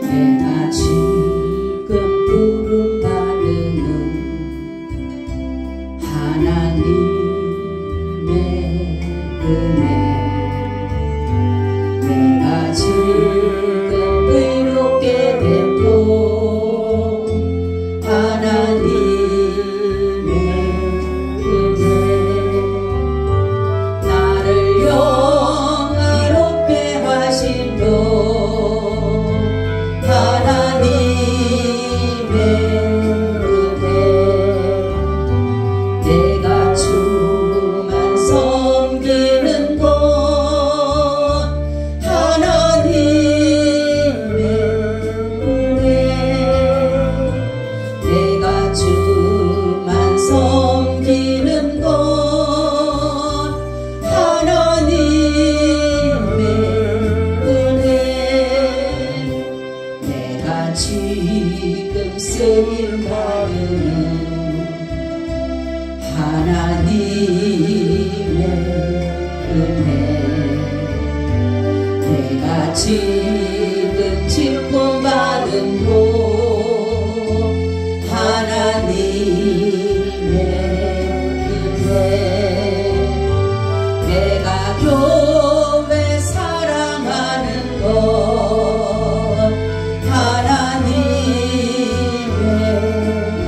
내가 지금 부름받는 하나님의 은혜, 내가 지금 의롭게 되고 하나님의 은혜, 나를 영화롭게 하신 분 하나님의 은혜, 내가 주만 섬기는 것 하나님의 은혜, 내가 주만 섬기는 것 하나님의 은혜, 내가 지금 쓰임받는 하나님의 은혜, 내가 지금 직분받은 곳 하나님의 은혜, 내가 교회 사랑하는 것 하나님의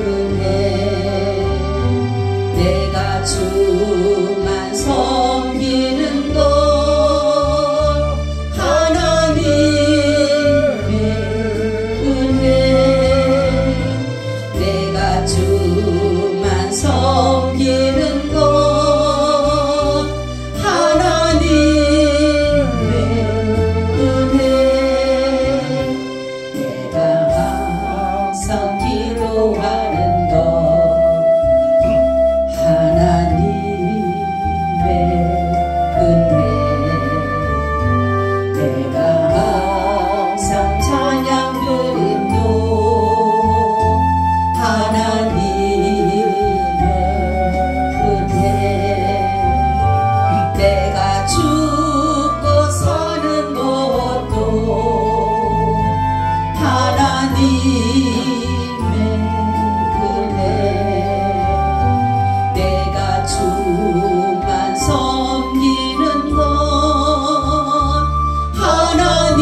은혜, 내가 주만 섬기는 것 하나님의 은혜, 내가 주만 섬기는 것 하나님의 은혜, 내가 항상 기도하는 것 하나님의 은혜, 내가 항상 찬양 드림도 하나님의 은혜, 내가 죽고 사는 것도 하나님의 은혜, 내가 주만 섬기는 것 하나님의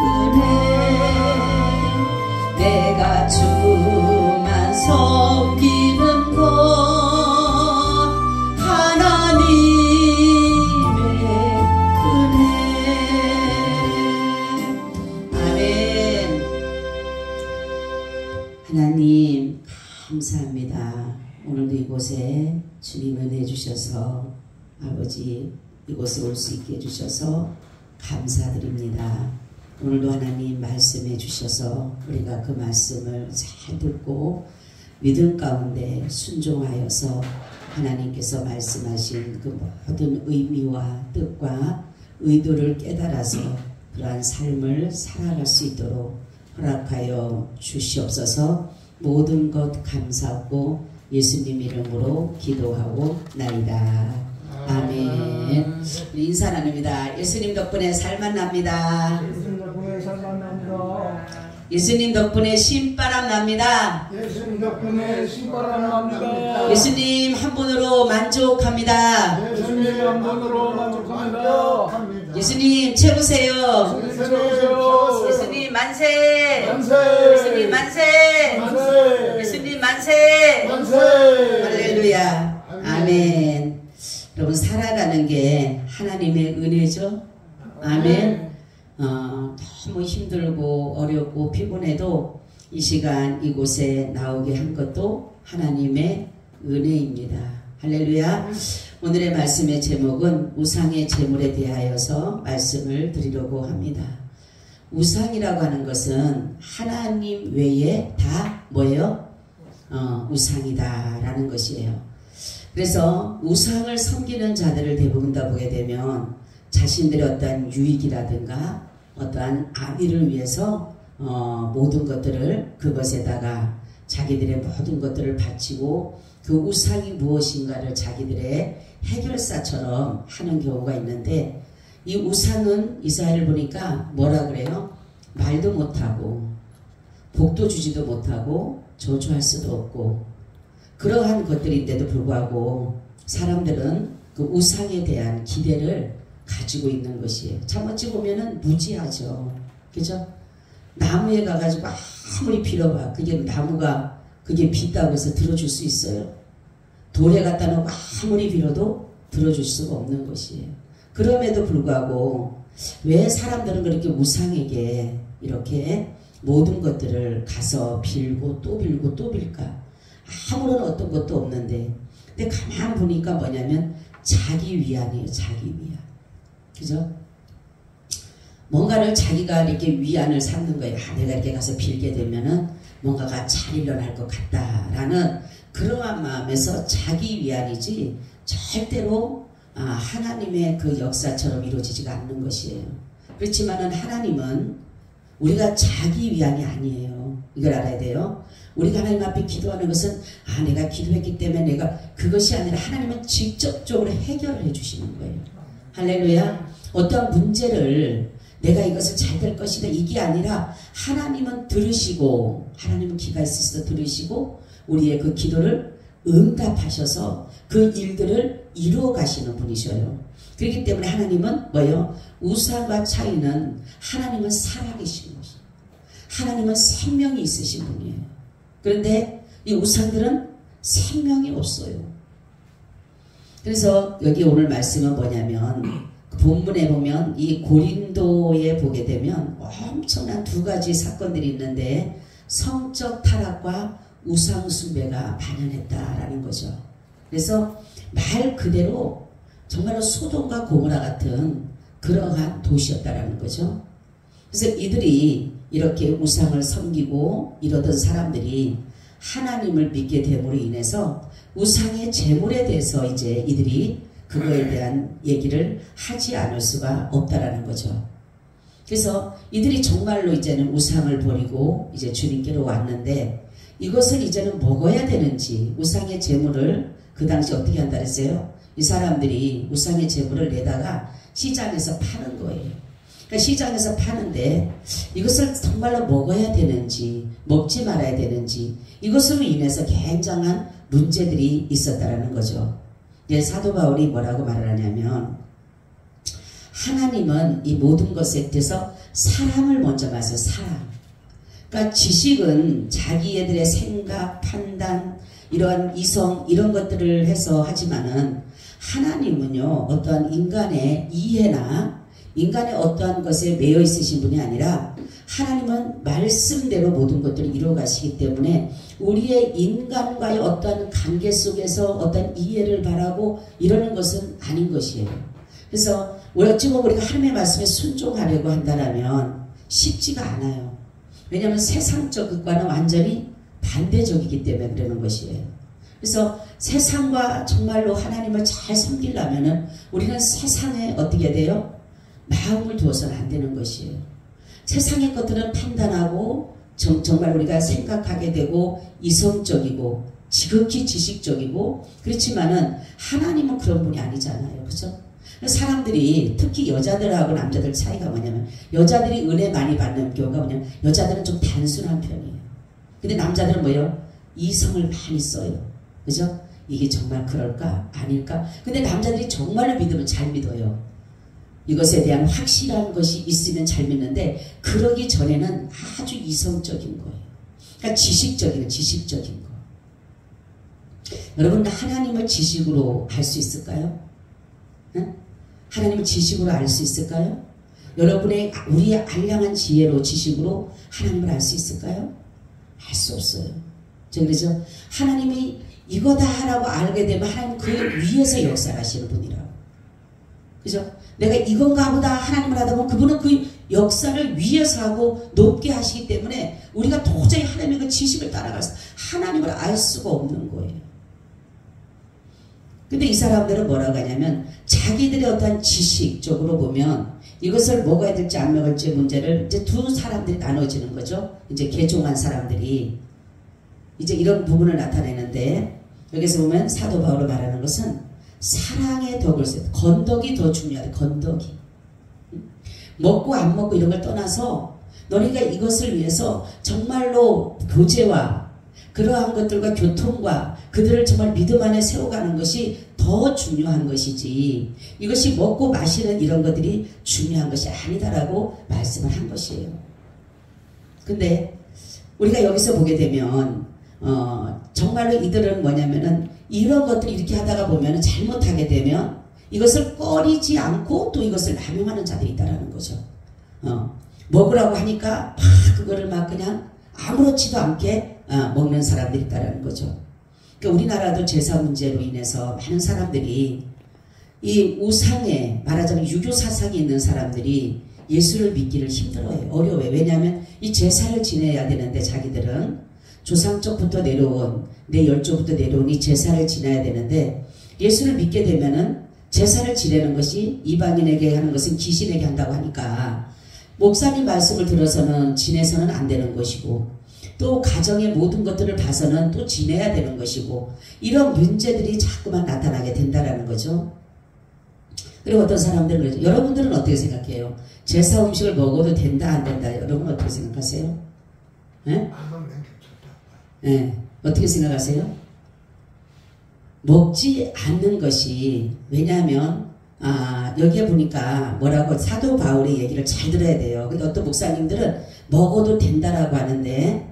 은혜, 내가 주만 섬기는 것 하나님의 은혜. 아멘. 하나님 감사합니다. 오늘도 이곳에 주님 은혜 주셔서 아버지 이곳에 올 수 있게 해주셔서 감사드립니다. 오늘도 하나님 말씀해 주셔서 우리가 그 말씀을 잘 듣고 믿음 가운데 순종하여서 하나님께서 말씀하신 그 모든 의미와 뜻과 의도를 깨달아서 그러한 삶을 살아갈 수 있도록 허락하여 주시옵소서. 모든 것 감사하고 예수님 이름으로 기도하고 나이다. 아멘. 인사 나눕니다. 예수님 덕분에 살만 납니다. 예수님 덕분에 살만 납니다. 예수님 덕분에 신바람 납니다. 예수님 덕분에 신바람 납니다. 예수님 한 분으로 만족합니다. 예수님 한 분으로 만족합니다. 예수님 최고세요. 예수님 최고세요. 예수님 만세. 만세. 예수님 만세. 만세. 예수님 만세. 만세. 할렐루야. 아멘. 여러분 살아가는 게 하나님의 은혜죠. 아멘. 너무 힘들고 어렵고 피곤해도 이 시간 이곳에 나오게 한 것도 하나님의 은혜입니다. 할렐루야. 오늘의 말씀의 제목은 우상의 제물에 대하여서 말씀을 드리려고 합니다. 우상이라고 하는 것은 하나님 외에 다 뭐예요? 우상이다 라는 것이에요. 그래서 우상을 섬기는 자들을 대부분 다 보게 되면 자신들의 어떠한 유익이라든가 어떠한 악의를 위해서 모든 것들을 그것에다가 자기들의 모든 것들을 바치고 그 우상이 무엇인가를 자기들의 해결사처럼 하는 경우가 있는데, 이 우상은 이스라엘을 보니까 뭐라 그래요? 말도 못하고 복도 주지도 못하고 저주할 수도 없고 그러한 것들인데도 불구하고 사람들은 그 우상에 대한 기대를 가지고 있는 것이에요. 참 어찌 보면은 무지하죠. 그죠? 나무에 가가지고 아무리 빌어봐. 그게 나무가 그게 빛다고 해서 들어줄 수 있어요? 돌에 갖다 놓고 아무리 빌어도 들어줄 수가 없는 것이에요. 그럼에도 불구하고 왜 사람들은 그렇게 우상에게 이렇게 모든 것들을 가서 빌고 또 빌고 또 빌까? 아무런 어떤 것도 없는데 근데 가만 보니까 뭐냐면 자기 위안이에요. 자기 위안. 그죠? 뭔가를 자기가 이렇게 위안을 삼는 거예요. 아, 내가 이렇게 가서 빌게 되면은 뭔가가 잘 일어날 것 같다라는 그러한 마음에서 자기 위안이지 절대로 하나님의 그 역사처럼 이루어지지가 않는 것이에요. 그렇지만은 하나님은 우리가 자기 위안이 아니에요. 이걸 알아야 돼요. 우리가 하나님 앞에 기도하는 것은 내가 기도했기 때문에 내가 그것이 아니라 하나님은 직접적으로 해결을 해주시는 거예요. 할렐루야. 어떠한 문제를 내가 이것을 잘 될 것이다 이게 아니라 하나님은 들으시고 하나님은 귀가 있으셔서 들으시고 우리의 그 기도를 응답하셔서 그 일들을 이루어 가시는 분이셔요. 그렇기 때문에 하나님은 뭐예요? 우상과 차이는 하나님은 살아계신 것이에요. 하나님은 생명이 있으신 분이에요. 그런데 이 우상들은 생명이 없어요. 그래서 여기 오늘 말씀은 뭐냐면 본문에 보면 이 고린도에 보게 되면 엄청난 두 가지 사건들이 있는데 성적 타락과 우상 숭배가 만연했다라는 거죠. 그래서 말 그대로 정말로 소돔과 고모라 같은 그러한 도시였다라는 거죠. 그래서 이들이 이렇게 우상을 섬기고 이러던 사람들이 하나님을 믿게 됨으로 인해서 우상의 제물에 대해서 이제 이들이 그거에 대한 얘기를 하지 않을 수가 없다라는 거죠. 그래서 이들이 정말로 이제는 우상을 버리고 이제 주님께로 왔는데 이것을 이제는 먹어야 되는지 우상의 제물을 그 당시 어떻게 한다 그랬어요? 이 사람들이 우상의 제물을 내다가 시장에서 파는 거예요. 그러니까 시장에서 파는데 이것을 정말로 먹어야 되는지 먹지 말아야 되는지 이것으로 인해서 굉장한 문제들이 있었다라는 거죠. 사도 바울이 뭐라고 말을 하냐면 하나님은 이 모든 것에 대해서 사람을 먼저 봐서 사람. 그러니까 지식은 자기애들의 생각, 판단, 이러한 이성 이런 것들을 해서 하지만은 하나님은요 어떠한 인간의 이해나 인간의 어떠한 것에 매여 있으신 분이 아니라 하나님은 말씀대로 모든 것들을 이루어 가시기 때문에 우리의 인간과의 어떠한 관계 속에서 어떤 이해를 바라고 이러는 것은 아닌 것이에요. 그래서 어찌 보면 우리가 하나님의 말씀에 순종하려고 한다면 쉽지가 않아요. 왜냐하면 세상적 것과는 완전히 반대적이기 때문에 그러는 것이에요. 그래서 세상과 정말로 하나님을 잘 섬기려면 우리는 세상에 어떻게 돼요? 마음을 두어서는 안 되는 것이에요. 세상의 것들은 판단하고 정말 우리가 생각하게 되고 이성적이고 지극히 지식적이고 그렇지만은 하나님은 그런 분이 아니잖아요. 그죠? 사람들이 특히 여자들하고 남자들 차이가 뭐냐면 여자들이 은혜 많이 받는 경우가 뭐냐면 여자들은 좀 단순한 편이에요. 근데 남자들은 뭐예요? 이성을 많이 써요. 그죠? 이게 정말 그럴까? 아닐까? 근데 남자들이 정말로 믿으면 잘 믿어요. 이것에 대한 확실한 것이 있으면 잘 믿는데 그러기 전에는 아주 이성적인 거예요. 그러니까 지식적인 거. 여러분 하나님을 지식으로 알 수 있을까요? 응? 하나님을 지식으로 알 수 있을까요? 여러분의 우리의 알량한 지혜로 지식으로 하나님을 알 수 있을까요? 알 수 없어요. 그래서 하나님이 이거다라고 알게 되면 하나님 그 위에서 역사하시는 분이라고. 그죠? 내가 이건가 보다 하나님을 하다 보면 그분은 그 역사를 위에서 하고 높게 하시기 때문에 우리가 도저히 하나님의 그 지식을 따라가서 하나님을 알 수가 없는 거예요. 근데 이 사람들은 뭐라고 하냐면 자기들의 어떤 지식적으로 보면 이것을 먹어야 될지 안 먹을지 문제를 이제 두 사람들이 나눠지는 거죠. 이제 개종한 사람들이 이제 이런 부분을 나타내는데 여기서 보면 사도 바울이 말하는 것은 사랑의 덕을 건덕이 더 중요하다. 건덕이. 먹고 안 먹고 이런 걸 떠나서 너희가 이것을 위해서 정말로 교제와 그러한 것들과 교통과 그들을 정말 믿음 안에 세워가는 것이 더 중요한 것이지 이것이 먹고 마시는 이런 것들이 중요한 것이 아니다라고 말씀을 한 것이에요. 근데 우리가 여기서 보게 되면 정말로 이들은 뭐냐면은 이런 것들을 이렇게 하다가 보면 잘못하게 되면 이것을 꺼리지 않고 또 이것을 남용하는 자들이 있다라는 거죠. 먹으라고 하니까 막 그거를 막 그냥 아무렇지도 않게 먹는 사람들이 있다라는 거죠. 그러니까 우리나라도 제사 문제로 인해서 많은 사람들이 이 우상에 말하자면 유교 사상이 있는 사람들이 예수를 믿기를 힘들어해요. 어려워요. 왜냐하면 이 제사를 지내야 되는데 자기들은 조상적부터 내려온 내 열조부터 내려온 이 제사를 지내야 되는데 예수를 믿게 되면은 제사를 지내는 것이 이방인에게 하는 것은 귀신에게 한다고 하니까 목사님 말씀을 들어서는 지내서는 안 되는 것이고 또 가정의 모든 것들을 봐서는 또 지내야 되는 것이고 이런 문제들이 자꾸만 나타나게 된다라는 거죠. 그리고 어떤 사람들은 그러죠. 여러분들은 어떻게 생각해요? 제사 음식을 먹어도 된다 안 된다 여러분 어떻게 생각하세요? 네? 네. 어떻게 생각하세요? 먹지 않는 것이 왜냐하면 여기에 보니까 뭐라고 사도 바울의 얘기를 잘 들어야 돼요. 근데 어떤 목사님들은 먹어도 된다라고 하는데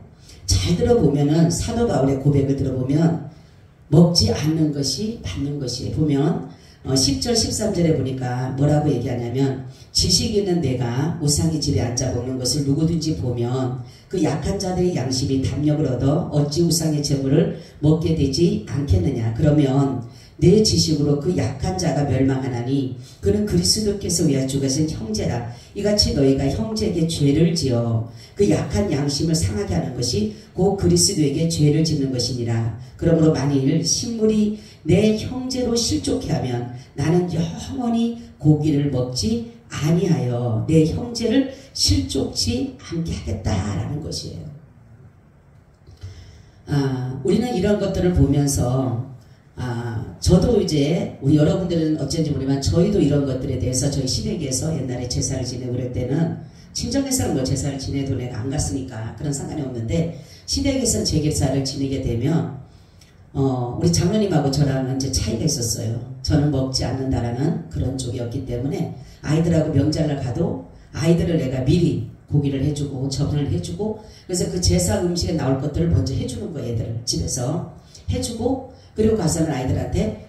잘 들어보면은 사도 바울의 고백을 들어보면 먹지 않는 것이 맞는 것이에요. 보면 10절 13절에 보니까 뭐라고 얘기하냐면 지식 있는 내가 우상의 집에 앉아 먹는 것을 누구든지 보면 그 약한 자들의 양심이 담력을 얻어 어찌 우상의 제물을 먹게 되지 않겠느냐. 그러면 내 지식으로 그 약한 자가 멸망하나니 그는 그리스도께서 위하여 죽으신 형제라. 이같이 너희가 형제에게 죄를 지어 그 약한 양심을 상하게 하는 것이 곧 그리스도에게 죄를 짓는 것이니라. 그러므로 만일 식물이 내 형제로 실족해 하면 나는 영원히 고기를 먹지 아니하여 내 형제를 실족지 않게 하겠다라는 것이에요. 우리는 이런 것들을 보면서 저도 이제 우리 여러분들은 어쩐지 모르지만 저희도 이런 것들에 대해서 저희 시댁에서 옛날에 제사를 지내고 그럴 때는 친정에서는 뭐 제사를 지내도 내가 안 갔으니까 그런 상관이 없는데 시댁에서는 제사를 지내게 되면 우리 장로님하고 저랑은 이제 차이가 있었어요. 저는 먹지 않는다라는 그런 쪽이었기 때문에 아이들하고 명절날 가도 아이들을 내가 미리 고기를 해주고 전을 해주고 그래서 그 제사 음식에 나올 것들을 먼저 해주는 거예요. 애들 집에서 해주고 그리고 가서는 아이들한테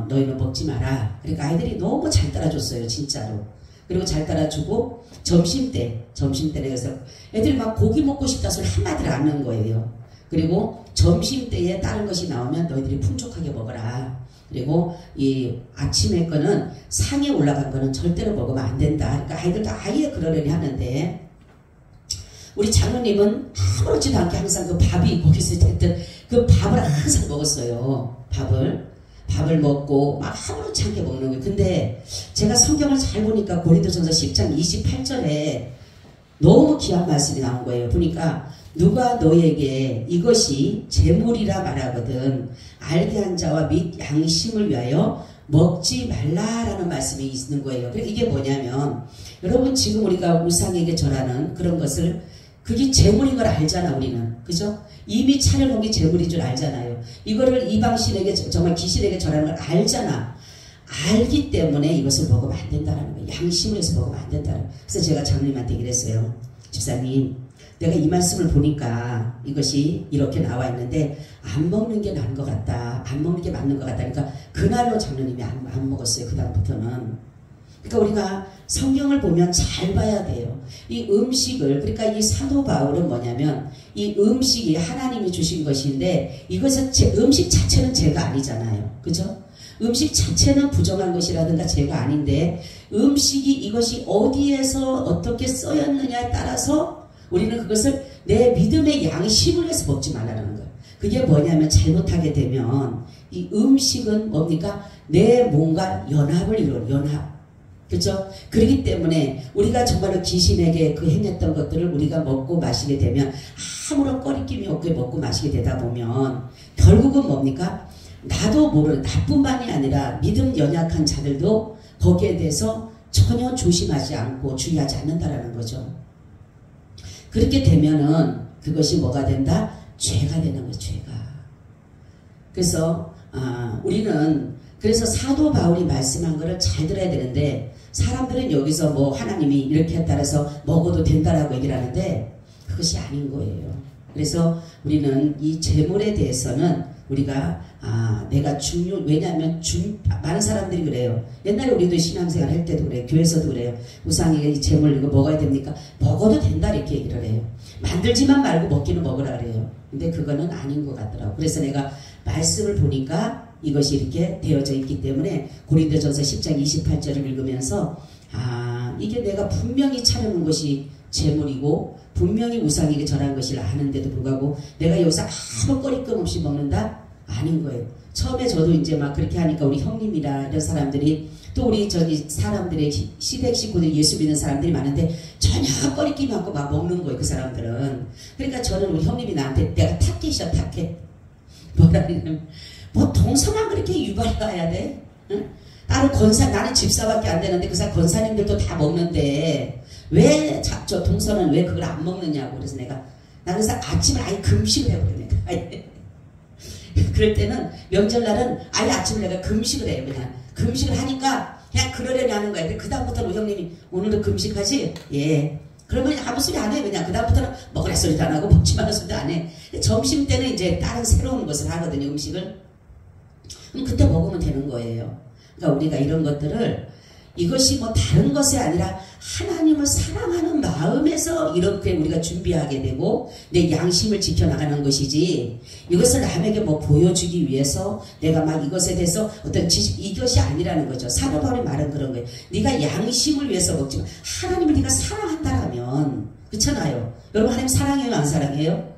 너희는 먹지 마라. 그러니까 아이들이 너무 잘 따라줬어요. 진짜로. 그리고 잘 따라주고 점심때 그래서 애들이 막 고기 먹고 싶다 소리 한마디를 안 하는 거예요. 그리고 점심때에 다른 것이 나오면 너희들이 풍족하게 먹어라. 그리고 이 아침에 거는 상에 올라간 거는 절대로 먹으면 안 된다. 그러니까 아이들도 아예 그러려니 하는데 우리 장로님은 아무렇지도 않게 항상 그 밥이 거기서 됐든 그 밥을 항상 먹었어요. 밥을 먹고 막 아무렇지 않게 먹는 거예요. 근데 제가 성경을 잘 보니까 고린도전서 10장 28절에 너무 귀한 말씀이 나온 거예요. 보니까 누가 너에게 이것이 재물이라 말하거든 알게 한 자와 및 양심을 위하여 먹지 말라라는 말씀이 있는 거예요. 그러니까 이게 뭐냐면 여러분 지금 우리가 우상에게 절하는 그런 것을 그게 재물인 걸 알잖아 우리는. 그죠? 이미 차려놓은 게 재물인 줄 알잖아요. 이거를 이방신에게 정말 귀신에게 절하는 걸 알잖아. 알기 때문에 이것을 먹으면 안 된다는 거예요. 양심을 해서 먹으면 안 된다는 거예요. 그래서 제가 장로님한테 그랬어요. 집사님 내가 이 말씀을 보니까 이것이 이렇게 나와 있는데 안 먹는 게 나은 것 같다. 안 먹는 게 맞는 것 같다. 그러니까 그날로 장로님이 안 먹었어요. 그 다음부터는. 그러니까 우리가 성경을 보면 잘 봐야 돼요. 이 음식을 그러니까 이 사도 바울은 뭐냐면 이 음식이 하나님이 주신 것인데 이것은 음식 자체는 죄가 아니잖아요. 그죠? 음식 자체는 부정한 것이라든가 죄가 아닌데 음식이 이것이 어디에서 어떻게 쓰였느냐에 따라서 우리는 그것을 내 믿음의 양심을 해서 먹지 말라는 거예요. 그게 뭐냐면 잘못하게 되면 이 음식은 뭡니까? 내 몸과 연합을 이루는 연합. 그렇죠? 그렇기 때문에 우리가 정말로 귀신에게 그 행했던 것들을 우리가 먹고 마시게 되면 아무런 꺼리낌이 없게 먹고 마시게 되다 보면 결국은 뭡니까? 나도 모르는 나뿐만이 아니라 믿음 연약한 자들도 거기에 대해서 전혀 조심하지 않고 주의하지 않는다라는 거죠. 그렇게 되면은 그것이 뭐가 된다? 죄가 되는 거예요. 죄가. 그래서 우리는 그래서 사도 바울이 말씀한 거를 잘 들어야 되는데 사람들은 여기서 뭐 하나님이 이렇게 했다 해서 먹어도 된다라고 얘기를 하는데 그것이 아닌 거예요. 그래서 우리는 이 재물에 대해서는 우리가 내가 왜냐하면 많은 사람들이 그래요. 옛날에 우리도 신앙생활 할 때도 그래요. 교회에서도 그래요. 우상이 재물 이거 먹어야 됩니까? 먹어도 된다 이렇게 얘기를 해요. 만들지만 말고 먹기는 먹으라 그래요. 근데 그거는 아닌 것 같더라고. 그래서 내가 말씀을 보니까 이것이 이렇게 되어져 있기 때문에 고린도전서 10장 28절을 읽으면서 이게 내가 분명히 차려놓은 것이 재물이고 분명히 우상에게 절한 것을 아는데도 불구하고 내가 여기서 아무 거리낌 없이 먹는다? 아닌 거예요. 처음에 저도 이제 막 그렇게 하니까 우리 형님이라 이런 사람들이 또 우리 사람들의 시댁 식구들 예수 믿는 사람들이 많은데 전혀 거리낌 없고 막 먹는 거예요. 그 사람들은. 그러니까 저는 우리 형님이 나한테 내가 타켓이야 타켓. 뭐라 그러냐면 뭐 동서만 그렇게 유발해야 돼? 응? 나는 집사밖에 안 되는데 그 사람 권사님들도 다 먹는데 왜 저 동서는 왜 그걸 안 먹느냐고. 그래서 나는 그래서 아침에 아예 금식을 해버려. 그럴 때는 명절날은 아예 아침에 내가 금식을 해요. 그냥 금식을 하니까 그냥 그러려니 하는 거야. 그 다음부터는 우리 형님이 오늘도 금식하지? 예. 그러면 아무 소리 안 해. 그냥 그 다음부터는 먹으라 소리도 안 하고 먹지 마라 소리도 안 해. 점심 때는 이제 다른 새로운 것을 하거든요. 음식을. 그럼 그때 먹으면 되는 거예요. 그러니까 우리가 이런 것들을 이것이 뭐 다른 것이 아니라 하나님을 사랑하는 마음에서 이렇게 우리가 준비하게 되고 내 양심을 지켜나가는 것이지 이것을 남에게 뭐 보여주기 위해서 내가 막 이것에 대해서 어떤 지식 이것이 아니라는 거죠. 사도 바울의 말은 그런 거예요. 네가 양심을 위해서 먹지만 하나님을 네가 사랑한다라면 그렇잖아요. 여러분 하나님 사랑해요 안 사랑해요?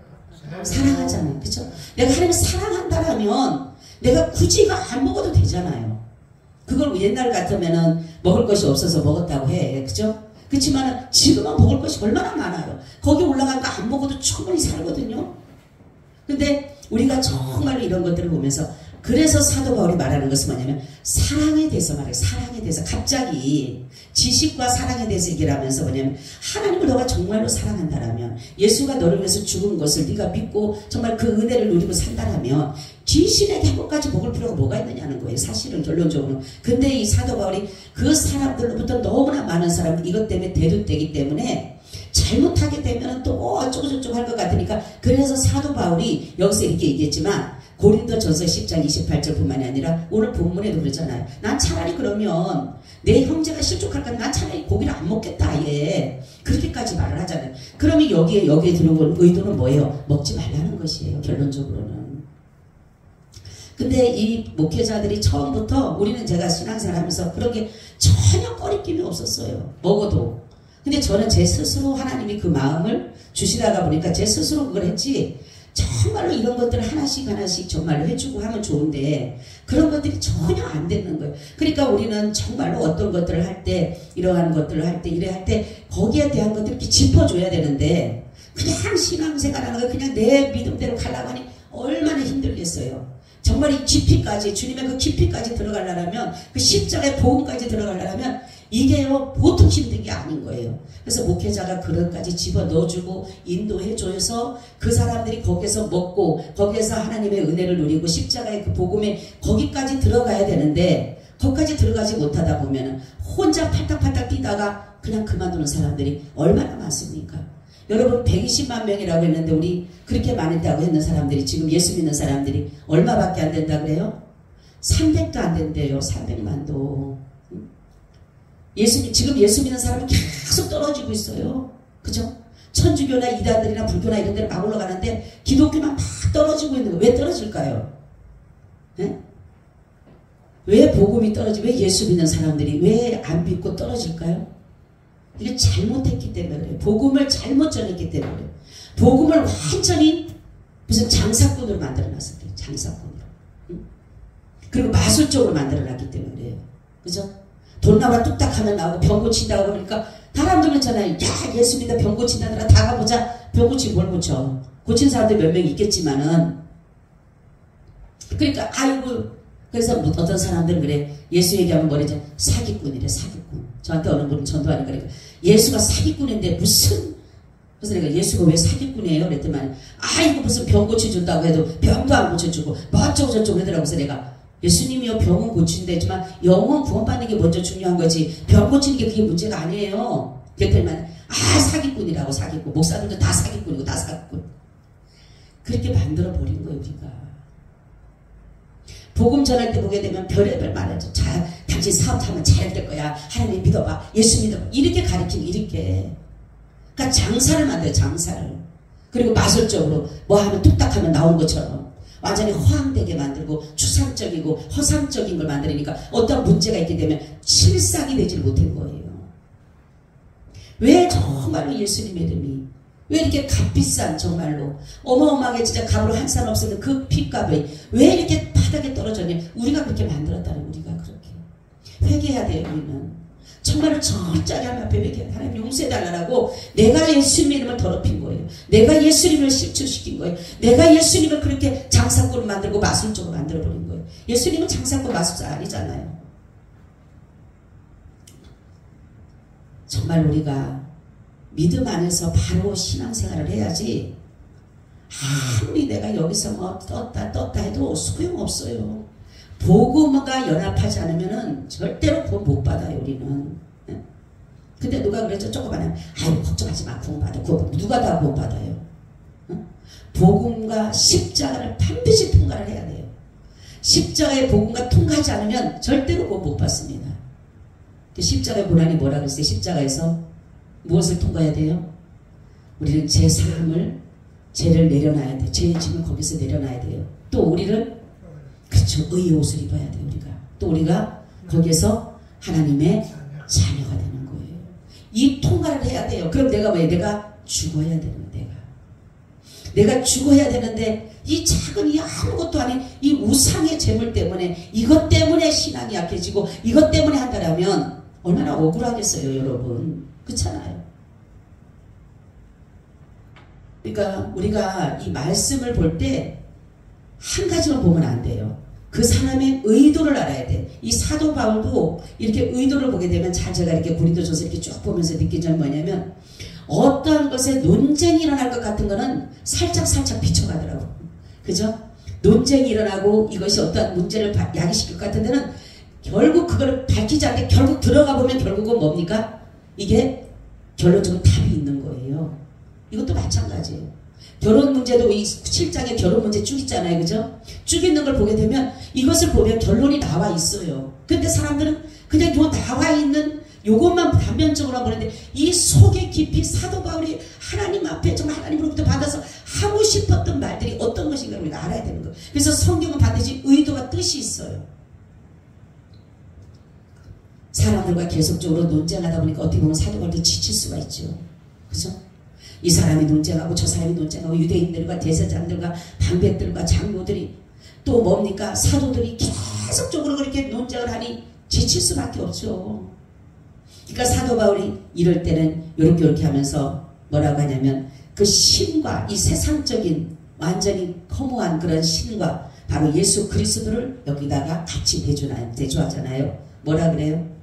사랑하잖아요. 그렇죠? 내가 하나님을 사랑한다라면 내가 굳이 이거 안 먹어도 되잖아요. 그걸 옛날 같으면은 먹을 것이 없어서 먹었다고 해. 그죠? 그렇지만은 지금은 먹을 것이 얼마나 많아요. 거기 올라간 거 안 먹어도 충분히 살거든요. 근데 우리가 정말로 이런 것들을 보면서 그래서 사도 바울이 말하는 것은 뭐냐면 사랑에 대해서 말해요. 사랑에 대해서 갑자기 지식과 사랑에 대해서 얘기를 하면서 뭐냐면 하나님을 너가 정말로 사랑한다라면 예수가 너를 위해서 죽은 것을 네가 믿고 정말 그 은혜를 누리고 산다라면 귀신에게 한 것까지 먹을 필요가 뭐가 있느냐는 거예요. 사실은 결론적으로. 근데 이 사도 바울이 그 사람들로부터 너무나 많은 사람들 이것 때문에 대두되기 때문에 잘못하게 되면 또 어쩌고저쩌고 할 것 같으니까 그래서 사도 바울이 여기서 이렇게 얘기했지만 고린도전서 10장 28절 뿐만이 아니라 오늘 본문에도 그러잖아요. 난 차라리 그러면 내 형제가 실족할까 난 차라리 고기를 안 먹겠다 아예. 그렇게까지 말을 하잖아요. 그러면 여기에 들어온 의도는 뭐예요? 먹지 말라는 것이에요. 결론적으로는. 근데 이 목회자들이 처음부터 우리는 제가 신앙생활 하면서 그런 게 전혀 꺼리낌이 없었어요. 먹어도. 근데 저는 제 스스로 하나님이 그 마음을 주시다가 보니까 제 스스로 그걸 했지 정말로 이런 것들을 하나씩 정말로 해주고 하면 좋은데 그런 것들이 전혀 안 되는 거예요. 그러니까 우리는 정말로 어떤 것들을 할 때 이러한 것들을 할 때 이래 할 때 거기에 대한 것들을 이렇게 짚어줘야 되는데 그냥 신앙생활하는 거 그냥 내 믿음대로 가려고 하니 얼마나 힘들겠어요. 정말 이 깊이까지 주님의 그 깊이까지 들어가려면 그 십자가의 복음까지 들어가려면 이게요 보통 힘든 게 아닌 거예요. 그래서 목회자가 그것까지 집어넣어주고 인도해줘서 그 사람들이 거기서 먹고 거기에서 하나님의 은혜를 누리고 십자가의 그 복음에 거기까지 들어가야 되는데 거기까지 들어가지 못하다 보면 혼자 팔딱팔딱 뛰다가 그냥 그만두는 사람들이 얼마나 많습니까? 여러분 120만 명이라고 했는데 우리 그렇게 많다고 했는 사람들이 지금 예수 믿는 사람들이 얼마밖에 안 된다 그래요? 300도 안 된대요. 300만도. 지금 예수 믿는 사람은 계속 떨어지고 있어요. 그죠? 천주교나 이단들이나 불교나 이런 데를 막 올라가는데 기독교만 막 떨어지고 있는 거예요. 왜 떨어질까요? 네? 왜 복음이 왜 예수 믿는 사람들이 왜 안 믿고 떨어질까요? 이게 잘못했기 때문에 그래요. 복음을 잘못 전했기 때문에 그래요. 복음을 완전히 무슨 장사꾼으로 만들어놨어요. 장사꾼으로. 응? 그리고 마술적으로 만들어놨기 때문에 그래요. 그죠? 돈 나와 뚝딱 하면 나오고 병 고친다고 그러니까 사람들 그렇잖아요. 야 예수 믿어 병 고친다더라 다 가보자. 병 고치고 뭘 고쳐. 고친 사람들 몇 명 있겠지만은 그러니까 아이고 그래서 어떤 사람들은 그래. 예수 얘기하면 뭐래죠? 사기꾼이래, 사기꾼. 저한테 어느 분은 전도하는 거니까 예수가 사기꾼인데 무슨. 그래서 내가 예수가 왜 사기꾼이에요? 그랬더니 이거 무슨 병 고쳐준다고 해도 병도 안 고쳐주고 뭐 어쩌고 저쩌고 그러더라고. 그래서 내가 예수님이요 병은 고친다지만 영혼 구원받는 게 먼저 중요한 거지 병 고치는 게 그게 문제가 아니에요. 그랬더니 사기꾼이라고. 사기꾼. 목사들도 다 사기꾼이고 다 사기꾼. 그렇게 만들어버린 거예요 우리가. 복음 전할 때 보게 되면 별의별 말하죠. 당신 사업하면 잘 될 거야. 하나님 믿어봐. 예수 믿어봐. 이렇게 가르치고 이렇게. 그러니까 장사를 만들어요. 장사를. 그리고 마술적으로 뭐 하면 뚝딱하면 나온 것처럼 완전히 허황되게 만들고 추상적이고 허상적인 걸 만들으니까 어떤 문제가 있게 되면 실상이 되지 못한 거예요. 왜 정말로 예수님의 이름이 왜 이렇게 값비싼 정말로 어마어마하게 진짜 값으로 한 산 없었는 그 핏값이 왜 이렇게 바닥에 떨어졌냐. 우리가 그렇게 만들었다는 우리가 그렇게 회개해야 돼요. 우리는 정말로 철저하게 하나님 앞에 회개해야 돼. 하나님 용서해달라고. 내가 예수님의 이름을 더럽힌 거예요. 내가 예수님을 실추시킨 거예요. 내가 예수님을 그렇게 장사꾼을 만들고 마술적으로 만들어버린 거예요. 예수님은 장사꾼 마술사 아니잖아요. 정말 우리가 믿음 안에서 바로 신앙생활을 해야지 아무리 내가 여기서 뭐 떴다 해도 소용없어요. 복음과 연합하지 않으면은 절대로 구원 못 받아요 우리는. 근데 누가 그랬죠? 조금 하면 걱정하지 마. 구원 받아. 누가 다 구원 받아요? 복음과 십자가를 반드시 통과를 해야 돼요. 십자가의 복음과 통과하지 않으면 절대로 구원 못 받습니다. 십자가의 고난이 뭐라 그랬어요? 십자가에서 무엇을 통과해야 돼요? 우리는 제 삶을 죄를 내려놔야 돼요. 죄의 짐을 거기서 내려놔야 돼요. 또 우리를 그렇죠. 의의 옷을 입어야 돼요. 우리가. 또 우리가 거기에서 하나님의 자녀가 되는 거예요. 이 통과를 해야 돼요. 그럼 내가 왜? 내가 죽어야 되는 내가 죽어야 되는데 이 작은 이 아무것도 아닌 이 우상의 재물 때문에 이것 때문에 신앙이 약해지고 이것 때문에 한다라면 얼마나 억울하겠어요 여러분. 그렇잖아요. 그러니까 우리가 이 말씀을 볼 때 한 가지만 보면 안 돼요. 그 사람의 의도를 알아야 돼. 이 사도 바울도 이렇게 의도를 보게 되면 제가 이렇게 고린도전서 이렇게 쭉 보면서 느낀 점은 뭐냐면 어떠한 것에 논쟁이 일어날 것 같은 거는 살짝 비춰가더라고. 그죠? 논쟁이 일어나고 이것이 어떠한 문제를 야기시킬 것 같은 데는 결국 그거를 밝히지 않게 결국 들어가 보면 결국은 뭡니까? 이게 결론적으로 답이 있는 거예요. 이것도 마찬가지예요. 결혼 문제도 이 7장에 결혼 문제 쭉 있잖아요. 그죠? 쭉 있는 걸 보게 되면 이것을 보면 결론이 나와 있어요. 근데 사람들은 그냥 요 나와 있는 요것만 단면적으로 보는데 이 속에 깊이 사도 바울이 하나님 앞에 정말 하나님으로부터 받아서 하고 싶었던 말들이 어떤 것인가 우리가 알아야 되는 거예요. 그래서 성경은 반드시 의도와 뜻이 있어요. 사람들과 계속적으로 논쟁하다 보니까 어떻게 보면 사도 바울도 지칠 수가 있죠. 그죠? 이 사람이 논쟁하고 저 사람이 논쟁하고 유대인들과 대제사장들과 방백들과 장로들이 또 뭡니까? 사도들이 계속적으로 그렇게 논쟁을 하니 지칠 수밖에 없죠. 그러니까 사도 바울이 이럴 때는 요렇게 하면서 뭐라고 하냐면 그 신과 이 세상적인 완전히 허무한 그런 신과 바로 예수 그리스도를 여기다가 같이 대조하잖아요. 뭐라 그래요?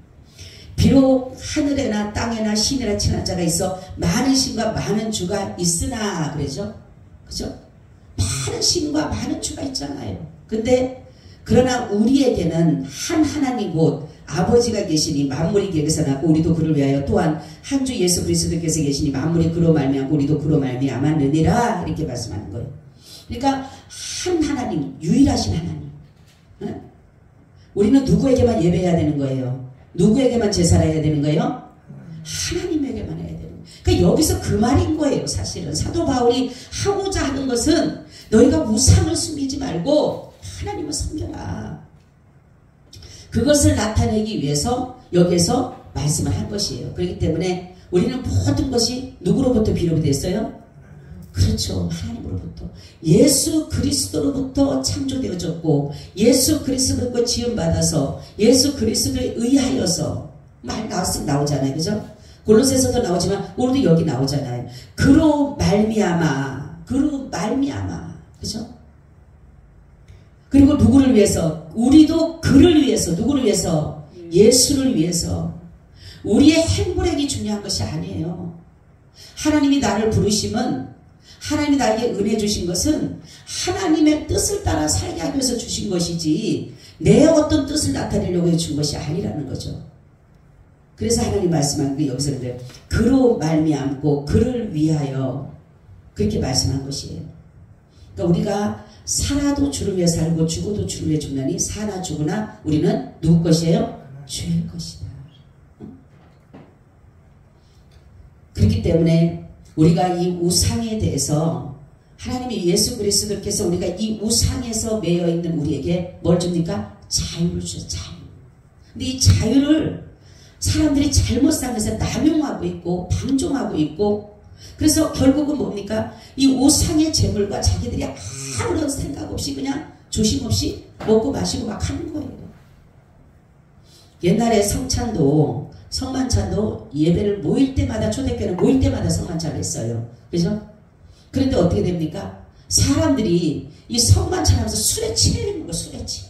비록 하늘에나 땅에나 신이라 칭한 자가 있어 많은 신과 많은 주가 있으나 그러죠. 그죠? 많은 신과 많은 주가 있잖아요. 근데 그러나 우리에게는 한 하나님 곧 아버지가 계시니 만물이 계에서 나고 우리도 그를 위하여 또한 한 주 예수 그리스도께서 계시니 만물이 그로 말미암고 우리도 그로 말미암았느니라 이렇게 말씀하는 거예요. 그러니까 한 하나님, 유일하신 하나님. 응? 우리는 누구에게만 예배해야 되는 거예요? 누구에게만 제사를 해야 되는 거예요? 하나님에게만 해야 되는 거예요. 그러니까 여기서 그 말인 거예요. 사실은 사도 바울이 하고자 하는 것은 너희가 우상을 숨기지 말고 하나님을 섬겨라. 그것을 나타내기 위해서 여기에서 말씀을 한 것이에요. 그렇기 때문에 우리는 모든 것이 누구로부터 비롯이 됐어요? 그렇죠. 하나님으로부터. 예수 그리스도로부터 창조되어졌고 예수 그리스도로 지음받아서 예수 그리스도에 의하여서 말 나오잖아요. 그죠? 골로새서도 나오지만 오늘도 여기 나오잖아요. 그로 말미암아. 그죠? 그리고 누구를 위해서? 우리도 그를 위해서. 누구를 위해서? 예수를 위해서. 우리의 행복이 중요한 것이 아니에요. 하나님이 나를 부르심은, 하나님이 나에게 은혜 주신 것은 하나님의 뜻을 따라 살게 하기 위해서 주신 것이지 내 어떤 뜻을 나타내려고 해준 것이 아니라는 거죠. 그래서 하나님 말씀한 게 여기서 그래요. 그로 말미암고 그를 위하여 그렇게 말씀한 것이에요. 그러니까 우리가 살아도 주를 위해 살고 죽어도 주를 위해 죽나니 사나 죽으나 우리는 누구 것이에요? 주의 것이다. 그렇기 때문에 우리가 이 우상에 대해서 하나님이 예수 그리스도께서 우리가 이 우상에서 매여 있는 우리에게 뭘 줍니까? 자유를 주셔. 자유. 근데 이 자유를 사람들이 잘못 사용해서 남용하고 있고 방종하고 있고, 그래서 결국은 뭡니까? 이 우상의 재물과 자기들이 아무런 생각 없이 그냥 조심 없이 먹고 마시고 막 하는 거예요. 옛날에 성만찬도 예배를 모일 때마다, 초대교회는 모일 때마다 성만찬을 했어요. 그죠? 그런데 어떻게 됩니까? 사람들이 이 성만찬 하면서 술에 취해있는 거예요. 술에 취해.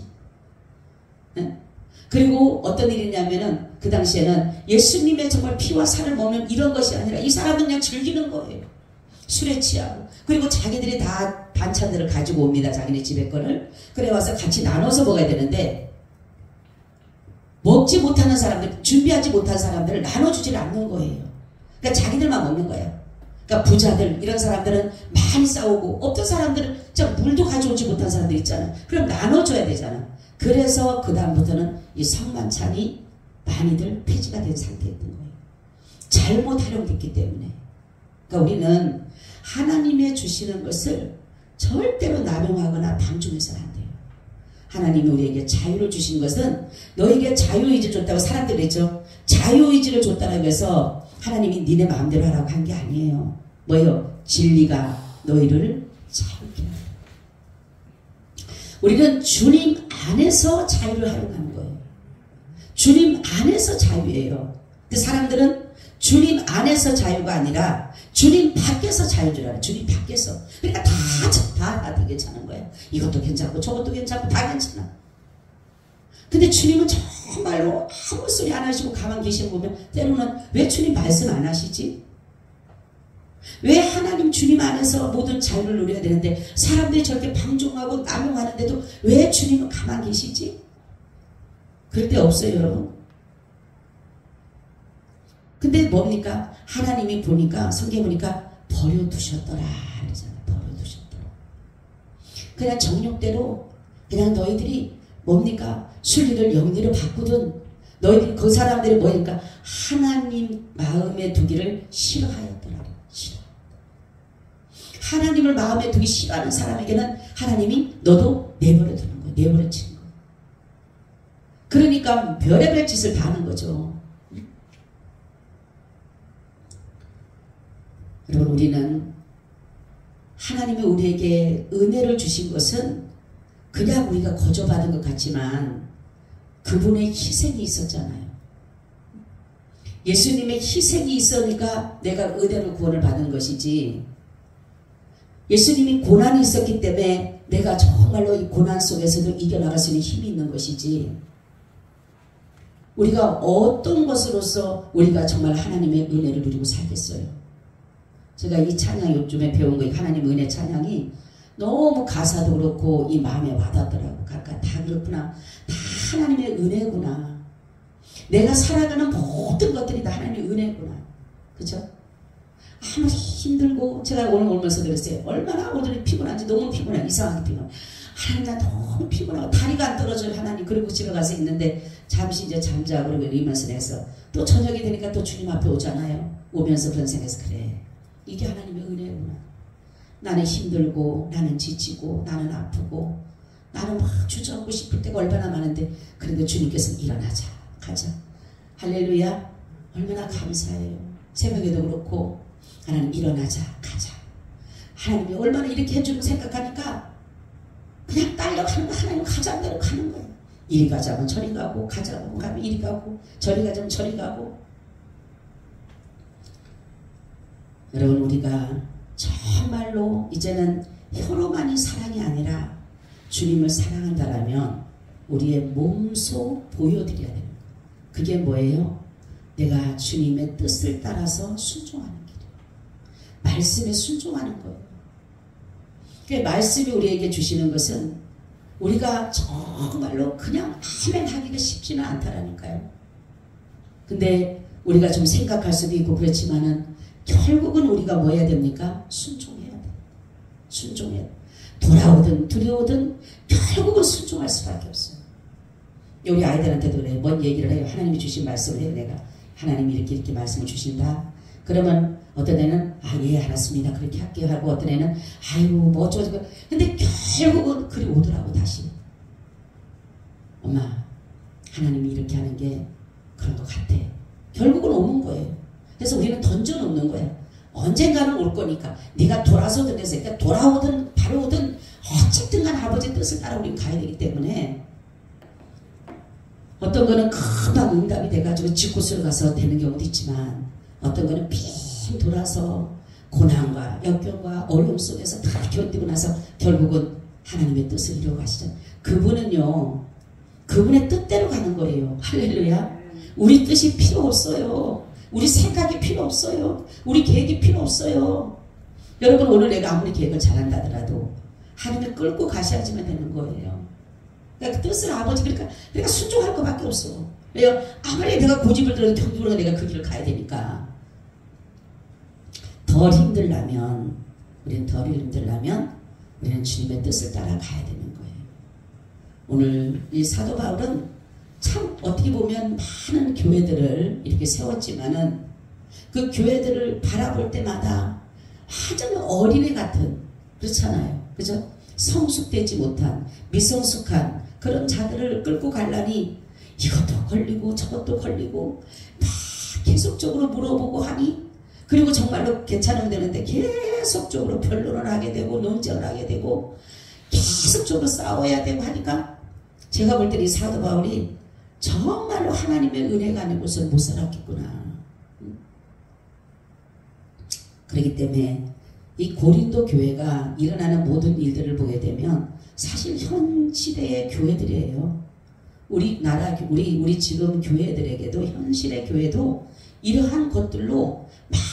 네? 그리고 어떤 일이 있냐면은 그 당시에는 예수님의 정말 피와 살을 먹는 이런 것이 아니라 이 사람은 그냥 즐기는 거예요. 술에 취하고. 그리고 자기들이 다 반찬들을 가지고 옵니다. 자기네 집에 거를. 그래 와서 같이 나눠서 먹어야 되는데 먹지 못하는 사람들, 준비하지 못한 사람들을 나눠주질 않는 거예요. 그러니까 자기들만 먹는 거예요. 그러니까 부자들, 이런 사람들은 많이 싸우고, 어떤 사람들은 진짜 물도 가져오지 못한 사람들 있잖아요. 그럼 나눠줘야 되잖아. 그래서 그 다음부터는 이 성만찬이 많이들 폐지가 된 상태였던 거예요. 잘못 활용됐기 때문에. 그러니까 우리는 하나님의 주시는 것을 절대로 남용하거나 방종해서는 안 돼요. 하나님이 우리에게 자유를 주신 것은, 너에게 자유의지를 줬다고 사람들이 했죠. 자유의지를 줬다고 해서 하나님이 니네 마음대로 하라고 한 게 아니에요. 뭐예요? 진리가 너희를 자유케 하라. 우리는 주님 안에서 자유를 활용하는 거예요. 주님 안에서 자유예요. 근데 사람들은 주님 안에서 자유가 아니라 주님 밖에서 자유인 줄 알아요. 주님 밖에서. 그러니까 다 괜찮은 거예요. 이것도 괜찮고 저것도 괜찮고 다 괜찮아. 근데 주님은 정말로 아무 소리 안 하시고 가만 계시는 거 보면 때로는 왜 주님 말씀 안 하시지? 왜 하나님 주님 안에서 모든 자유를 누려야 되는데 사람들이 저렇게 방종하고 남용하는데도 왜 주님은 가만 계시지? 그럴 때 없어요, 여러분. 근데 뭡니까? 하나님이 보니까, 성경에 보니까 버려두셨더라 그러잖아요. 버려두셨더라. 그냥 정욕대로 그냥 너희들이 뭡니까? 순리를 영리로 바꾸든 너희들이 그 사람들이 뭐니까 하나님 마음에 두기를 싫어하였더라. 싫어. 하나님을 마음에 두기 싫어하는 사람에게는 하나님이 너도 내버려 두는 거예요. 내버려 치는 거예요. 그러니까 별의별 짓을 다 하는 거죠. 여러분, 우리는 하나님이 우리에게 은혜를 주신 것은 그냥 우리가 거저받은 것 같지만 그분의 희생이 있었잖아요. 예수님의 희생이 있으니까 내가 은혜로 구원을 받은 것이지, 예수님이 고난이 있었기 때문에 내가 정말로 이 고난 속에서도 이겨나갈 수 있는 힘이 있는 것이지, 우리가 어떤 것으로서 우리가 정말 하나님의 은혜를 누리고 살겠어요. 제가 이 찬양 요즘에 배운 거, 하나님 은혜 찬양이 너무 가사도 그렇고 이 마음에 와닿더라고. 각각 다 그렇구나. 다 하나님의 은혜구나. 내가 살아가는 모든 것들이 다 하나님의 은혜구나. 그죠? 아무리 힘들고, 제가 오늘 오면서 그랬어요. 얼마나 오늘이 피곤한지, 너무 피곤해. 이상하게 피곤해. 하나님, 나 너무 피곤하고 다리가 안 떨어져요, 하나님. 그리고 집에 가서 있는데 잠시 이제 잠자고 그러고 이러면서 내서 또 저녁이 되니까 또 주님 앞에 오잖아요. 오면서 그런 생각에서 그래. 이게 하나님의 은혜구나. 나는 힘들고, 나는 지치고, 나는 아프고, 나는 막 주저앉고 싶을 때가 얼마나 많은데, 그런데 주님께서는 일어나자, 가자. 할렐루야. 얼마나 감사해요. 새벽에도 그렇고, 하나님 일어나자, 가자. 하나님이 얼마나 이렇게 해주는 생각하니까 그냥 딸려가는 거, 하나님 가자는 대로 가는 거예요. 이리 가자면 저리 가고, 가자면 가면 이리 가고, 저리 가자면 저리 가고. 여러분, 우리가 정말로 이제는 혀로만이 사랑이 아니라 주님을 사랑한다라면 우리의 몸소 보여드려야 되는 거예요. 그게 뭐예요? 내가 주님의 뜻을 따라서 순종하는 길이에요. 말씀에 순종하는 거예요. 그 말씀이 우리에게 주시는 것은 우리가 정말로 그냥 아멘 하기가 쉽지는 않다라니까요. 근데 우리가 좀 생각할 수도 있고 그렇지만은 결국은 우리가 뭐 해야 됩니까? 순종해야 돼. 순종해야 돼. 돌아오든 두려우든 결국은 순종할 수밖에 없어요. 우리 아이들한테도 그래요. 뭔 얘기를 해요. 하나님이 주신 말씀을 해요. 내가 하나님이 이렇게 말씀을 주신다. 그러면 어떤 애는 예 알았습니다. 그렇게 할게요 하고 어떤 애는 아유 뭐 어쩌고. 근데 결국은 그리 오더라고 다시. 엄마 하나님이 이렇게 하는 게 그런 것 같아. 결국은 오는 거예요. 그래서 우리는 던져놓는 거예요. 언젠가는 올 거니까 네가 돌아서든 해서 그러니까 돌아오든 바로 오든 어쨌든 간 아버지의 뜻을 따라 우리는 가야 되기 때문에 어떤 거는 금방 응답이 돼가지고 집곳으로 가서 되는 경우도 있지만 어떤 거는 빙 돌아서 고난과 역경과 어려움 속에서 다 견디고 나서 결국은 하나님의 뜻을 이루어 가시잖아요. 그분은요 그분의 뜻대로 가는 거예요. 할렐루야. 우리 뜻이 필요 없어요. 우리 생각이 필요 없어요. 우리 계획이 필요 없어요. 여러분 오늘 내가 아무리 계획을 잘한다 하더라도 하나님을 끌고 가셔야지만 되는 거예요. 그러니까 그 뜻을 아버지 그러니까 순종할 것밖에 없어. 왜요? 아무리 내가 고집을 들어도 결국은 내가 그 길을 가야 되니까. 덜 힘들라면 우리는 주님의 뜻을 따라 가야 되는 거예요. 오늘 이 사도 바울은 참 어떻게 보면 많은 교회들을 이렇게 세웠지만은 그 교회들을 바라볼 때마다 완전 어린애 같은 그렇잖아요. 그죠? 성숙되지 못한 미성숙한 그런 자들을 끌고 가려니 이것도 걸리고 저것도 걸리고 막 계속적으로 물어보고 하니 그리고 정말로 괜찮으면 되는데 계속적으로 변론을 하게 되고 논쟁을 하게 되고 계속적으로 싸워야 되고 하니까 제가 볼 때 이 사도 바울이 정말로 하나님의 은혜가 아닌 곳을 못 살았겠구나. 그렇기 때문에 이 고린도 교회가 일어나는 모든 일들을 보게 되면 사실 현 시대의 교회들이에요. 우리 지금 교회들에게도 현실의 교회도 이러한 것들로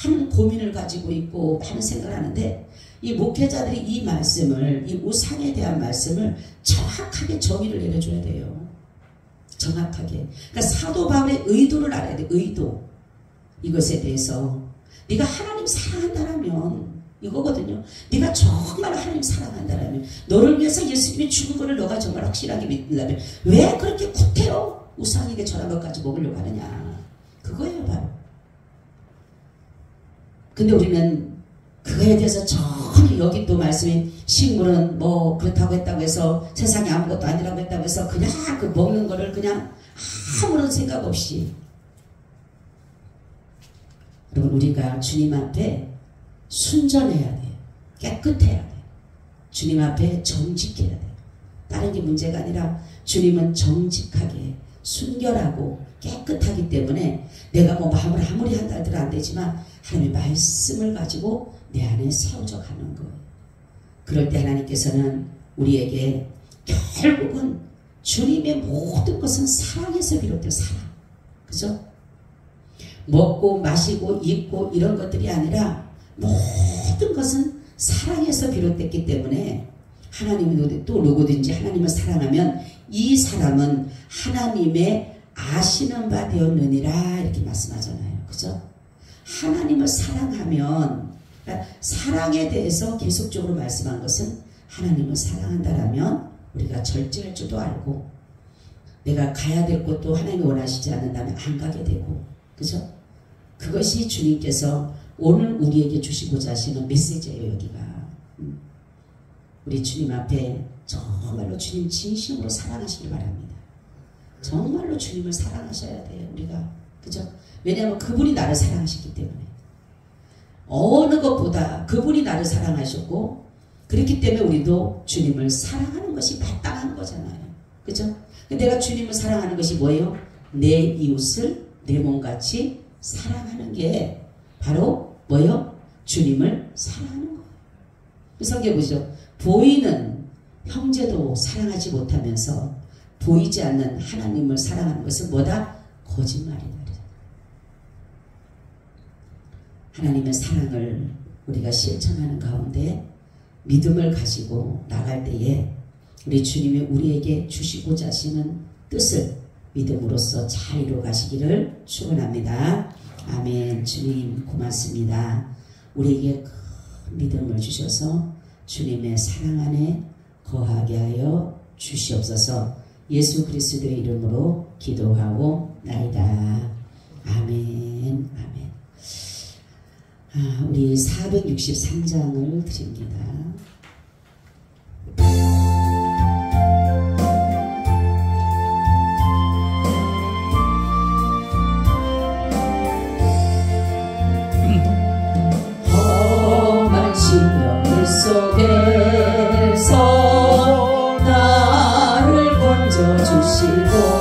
많은 고민을 가지고 있고 많은 생각을 하는데 이 목회자들이 이 말씀을 이 우상에 대한 말씀을 정확하게 정의를 내려줘야 돼요. 정확하게. 그러니까 사도 바울의 의도를 알아야 돼. 의도. 이것에 대해서 네가 하나님 사랑한다라면 이거거든요. 네가 정말 하나님 사랑한다라면 너를 위해서 예수님이 죽은 것을 너가 정말 확실하게 믿는다면 왜 그렇게 구태로 우상에게 절한 것까지 먹으려고 하느냐. 그거예요 바로. 근데 우리는 그거에 대해서 전혀 여기 또 말씀이 식물은 뭐 그렇다고 했다고 해서 세상에 아무것도 아니라고 했다고 해서 그냥 그 먹는 거를 그냥 아무런 생각 없이 여러분 우리가 주님 앞에 순전해야 돼요. 깨끗해야 돼요. 주님 앞에 정직해야 돼요. 다른 게 문제가 아니라 주님은 정직하게 순결하고 깨끗하기 때문에 내가 뭐 마음을 아무리 한다 하더라도 안 되지만 하나님의 말씀을 가지고 내 안에 세워져 가는 거예요. 그럴 때 하나님께서는 우리에게 결국은 주님의 모든 것은 사랑에서 비롯돼요. 사랑. 그죠? 먹고 마시고 입고 이런 것들이 아니라 모든 것은 사랑에서 비롯됐기 때문에 하나님이 또 누구든지 하나님을 사랑하면 이 사람은 하나님의 아시는 바 되었느니라 이렇게 말씀하잖아요. 그죠? 하나님을 사랑하면 그러니까 사랑에 대해서 계속적으로 말씀한 것은 하나님을 사랑한다라면 우리가 절제할 줄도 알고 내가 가야 될 곳도 하나님이 원하시지 않는다면 안 가게 되고 그죠? 그것이 주님께서 오늘 우리에게 주시고자 하시는 메시지예요. 여기가 우리 주님 앞에 정말로 주님 진심으로 사랑하시길 바랍니다. 정말로 주님을 사랑하셔야 돼요. 우리가 그죠? 왜냐하면 그분이 나를 사랑하셨기 때문에 어느 것보다 그분이 나를 사랑하셨고 그렇기 때문에 우리도 주님을 사랑하는 것이 마땅한 거잖아요. 그죠? 내가 주님을 사랑하는 것이 뭐예요? 내 이웃을 내 몸같이 사랑하는 게 바로 뭐예요? 주님을 사랑하는 거예요. 성경 보시죠. 보이는 형제도 사랑하지 못하면서 보이지 않는 하나님을 사랑하는 것은 뭐다? 거짓말이다. 하나님의 사랑을 우리가 실천하는 가운데 믿음을 가지고 나갈 때에 우리 주님이 우리에게 주시고자 하시는 뜻을 믿음으로써 잘 이루어 가시기를 축원합니다. 아멘. 주님 고맙습니다. 우리에게 큰 믿음을 주셔서 주님의 사랑 안에 거하게 하여 주시옵소서. 예수 그리스도의 이름으로 기도하고 나이다. 아멘. 아멘. 우리 463장을 드립니다. 험한 심령 속에서 나를 건져주시고